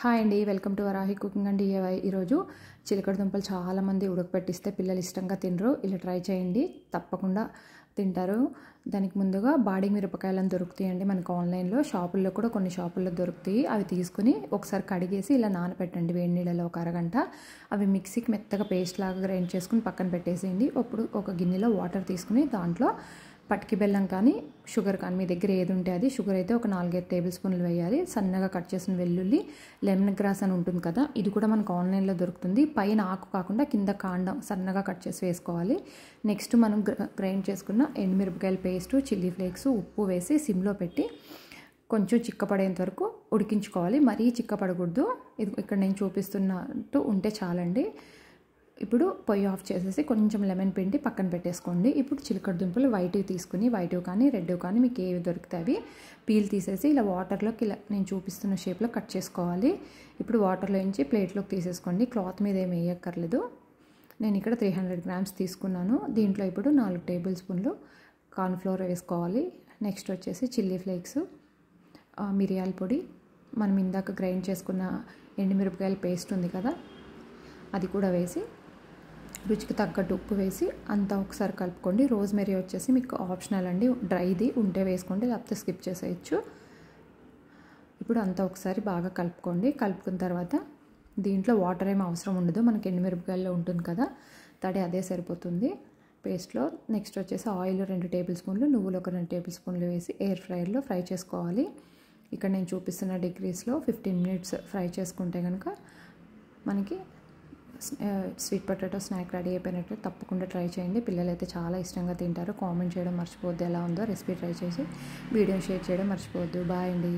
Hi అండి, welcome to Varahi cooking and DIY. ఈరోజు చిలకడ దుంపలు చాలామంది ఉడకపెట్టిస్తే పిల్లలు ఇష్టంగా తినరు. ఇలా ట్రై చేయండి, తప్పకుండా తింటారు. దానికి ముందుగా బాడీ మిరపకాయలను దొరుకుతాయండి మనకు ఆన్లైన్లో, షాపుల్లో కూడా కొన్ని షాపుల్లో దొరుకుతాయి. అవి తీసుకుని ఒకసారి కడిగేసి ఇలా నానబెట్టండి వేడి నీళ్ళలో ఒక అరగంట. అవి మిక్సీకి మెత్తగా పేస్ట్ లాగా గ్రైండ్ చేసుకుని పక్కన పెట్టేసేయండి. అప్పుడు ఒక గిన్నెలో వాటర్ తీసుకుని దాంట్లో పటికి బెల్లం కానీ షుగర్ కానీ మీ దగ్గర ఏది ఉంటే అది. షుగర్ అయితే ఒక 4-5 టేబుల్ స్పూన్లు వేయాలి. సన్నగా కట్ చేసిన వెల్లుల్లి, లెమన్ గ్రాస్ అని ఉంటుంది కదా, ఇది కూడా మనకు ఆన్లైన్లో దొరుకుతుంది. పైన ఆకు కాకుండా కింద కాండం సన్నగా కట్ చేసి వేసుకోవాలి. నెక్స్ట్ మనం గ్రైండ్ చేసుకున్న ఎండుమిరపకాయల పేస్టు, చిల్లీ ఫ్లేక్స్, ఉప్పు వేసి సిమ్లో పెట్టి కొంచెం చిక్కపడేంత వరకు ఉడికించుకోవాలి. మరీ చిక్కపడకూడదు. ఇది ఇక్కడ నేను చూపిస్తున్నట్టు ఉంటే చాలండి. ఇప్పుడు పొయ్యి ఆఫ్ చేసేసి కొంచెం లెమన్ పిండి పక్కన పెట్టేసుకోండి. ఇప్పుడు చిలకడ దుంపలు వైట్వి తీసుకుని, వైట్వి కానీ రెడ్వి కానీ మీకు ఏవి దొరుకుతాయి అవి పీల్ తీసేసి ఇలా వాటర్లోకి ఇలా నేను చూపిస్తున్న షేప్లో కట్ చేసుకోవాలి. ఇప్పుడు వాటర్లో నుంచి ప్లేట్లోకి తీసేసుకోండి. క్లాత్ మీద ఏమి వేయక్కర్లేదు. నేను ఇక్కడ 300 గ్రామ్స్ తీసుకున్నాను. దీంట్లో ఇప్పుడు 4 టేబుల్ స్పూన్లు కార్న్ఫ్లోర్ వేసుకోవాలి. నెక్స్ట్ వచ్చేసి చిల్లీ ఫ్లేక్స్, మిరియాల పొడి, మనం ఇందాక గ్రైండ్ చేసుకున్న ఎండుమిరపకాయల పేస్ట్ ఉంది కదా, అది కూడా వేసి రుచికి తగ్గట్టు ఉప్పు వేసి అంతా ఒకసారి కలుపుకోండి. రోజ్మెరీ వచ్చేసి మీకు ఆప్షనల్ అండి, డ్రైది ఉంటే వేసుకోండి, లేకపోతే స్కిప్ చేసేయచ్చు. ఇప్పుడు అంతా ఒకసారి బాగా కలుపుకోండి. కలుపుకున్న తర్వాత దీంట్లో వాటర్ ఏమి అవసరం ఉండదు, మనకి ఎండుమిరపకాయల్లో ఉంటుంది కదా తడి, అదే సరిపోతుంది పేస్ట్లో. నెక్స్ట్ వచ్చేసి ఆయిల్ 2 టేబుల్ స్పూన్లు, నువ్వులు ఒక 2 టేబుల్ స్పూన్లు వేసి ఎయిర్ ఫ్రైయర్లో ఫ్రై చేసుకోవాలి. ఇక్కడ నేను చూపిస్తున్న డిగ్రీస్లో 15 మినిట్స్ ఫ్రై చేసుకుంటే కనుక మనకి స్వీట్ పొటాటో స్నాక్ రెడీ అయిపోయినట్టు. తప్పకుండా ట్రై చేయండి, పిల్లలు అయితే చాలా ఇష్టంగా తింటారు. కామెంట్ చేయడం మర్చిపోవద్దు, ఎలా ఉందో రెసిపీ ట్రై చేసి వీడియో షేర్ చేయడం మర్చిపోవద్దు. బాయ్ అండి.